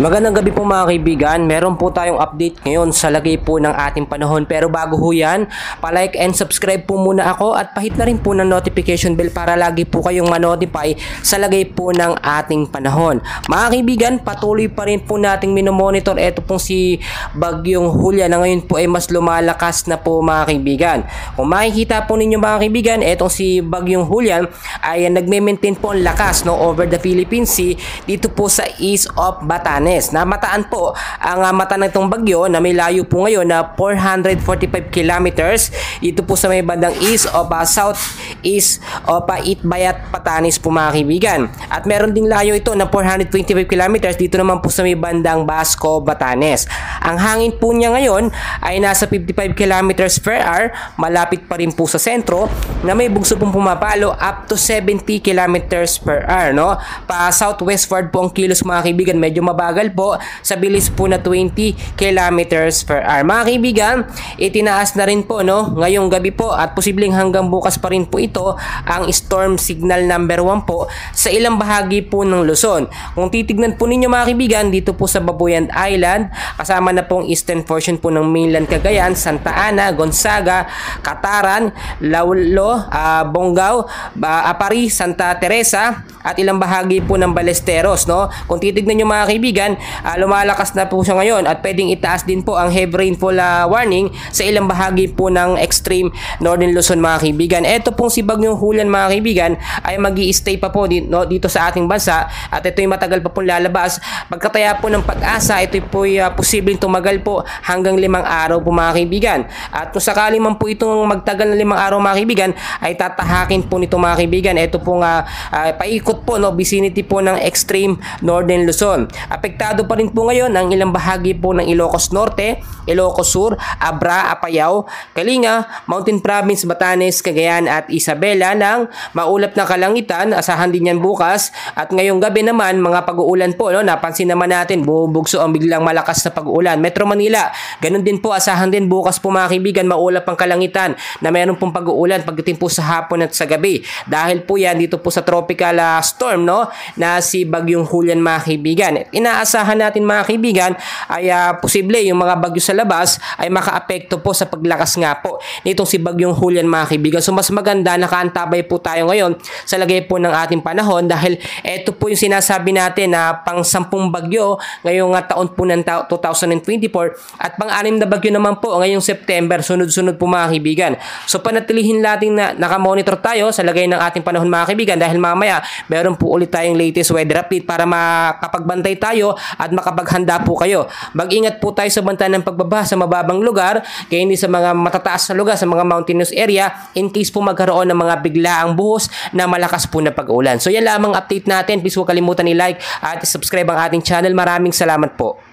Magandang gabi po mga kaibigan, meron po tayong update ngayon sa lagay po ng ating panahon. Pero bago ho yan, palike and subscribe po muna ako at pahit na rin po ng notification bell para lagi po kayong manotify sa lagay po ng ating panahon. Mga kaibigan, patuloy pa rin po nating minomonitor ito pong si Bagyong Hulya na ngayon po ay mas lumalakas na po mga kaibigan. Kung makikita po ninyo mga kaibigan, itong si Bagyong Hulya ay nagme-maintain po ang lakas over the Philippine Sea dito po sa east of Batanes. Namataan po ang mata ng itong bagyo na may layo po ngayon na 445 kilometers dito po sa may bandang east of southeast of Itbayat, Batanes po mga kaibigan. At meron ding layo ito na 425 kilometers dito naman po sa may bandang Basco, Batanes. Ang hangin po niya ngayon ay nasa 55 kilometers per hour, malapit pa rin po sa sentro na may bugso pong pumapalo up to 70 kilometers per hour. Pa southwestward po ang kilos mga kaibigan, medyo mabagal po sa bilis po na 20 kilometers per hour. Mga kaibigan, itinaas na rin po ngayong gabi po at posibleng hanggang bukas pa rin po ito ang storm signal number 1 po sa ilang bahagi po ng Luzon. Kung titignan po ninyo mga kaibigan, dito po sa Babuyan Island, kasama na pong eastern portion po ng mainland Cagayan, Santa Ana, Gonzaga, Cataran, Laulo, Bonggao, Apari, Santa Teresa at ilang bahagi po ng Balesteros. Kung titignan nyo mga kaibigan, lumalakas na po siya ngayon at pwedeng itaas din po ang heavy rainfall warning sa ilang bahagi po ng extreme northern Luzon mga kaibigan. Ito pong si Bagyong Hulya mga kaibigan ay magi-stay pa po dito sa ating bansa at ito'y matagal pa pong lalabas. Pagkataya po ng pag-asa, ito'y po posibleng tumagal po hanggang 5 araw po mga kaibigan. At kung sakali man po itong magtagal na 5 araw mga kaibigan, ay tatahakin po nito mga kaibigan. Ito pong paikot po vicinity po ng extreme northern Luzon. Apektado pa rin po ngayon ang ilang bahagi po ng Ilocos Norte, Ilocos Sur, Abra, Apayao, Kalinga, Mountain Province, Batanes, Cagayan at Isabela ng maulap na kalangitan. Asahan din yan bukas. At ngayong gabi naman, mga pag-uulan po. Napansin naman natin, bubugso ang biglang malakas na pag-uulan. Metro Manila, ganun din po. Asahan din bukas po mga kaibigan, maulap ang kalangitan na meron pong pag-uulan pagdating po sa hapon at sa gabi. Dahil po yan dito po sa tropical storm na si Bagyong Hulya mga kaibigan. Inaasahan natin mga kaibigan ay posible yung mga bagyo sa labas ay makaapekto po sa paglakas nga po nitong si Bagyong Hulya mga kaibigan. So mas maganda nakaantabay po tayo ngayon sa lagay po ng ating panahon dahil ito po yung sinasabi natin na pang 10 bagyo ngayong taon po ng 2024 at pang-6 na bagyo naman po ngayong September, sunod-sunod po mga kaibigan. So panatilihin natin na nakamonitor tayo sa lagay ng ating panahon mga kaibigan dahil mamaya meron po ulit tayong latest weather update para makapagbantay tayo at makapaghanda po kayo. Mag-ingat po tayo sa banta ng pagbaba sa mababang lugar, kaya hindi sa mga matataas na lugar, sa mga mountainous area in case po magkaroon ng mga biglaang buhos na malakas po na pag-ulan. So yan lamang update natin. Please huwag kalimutan i-like at subscribe ang ating channel. Maraming salamat po.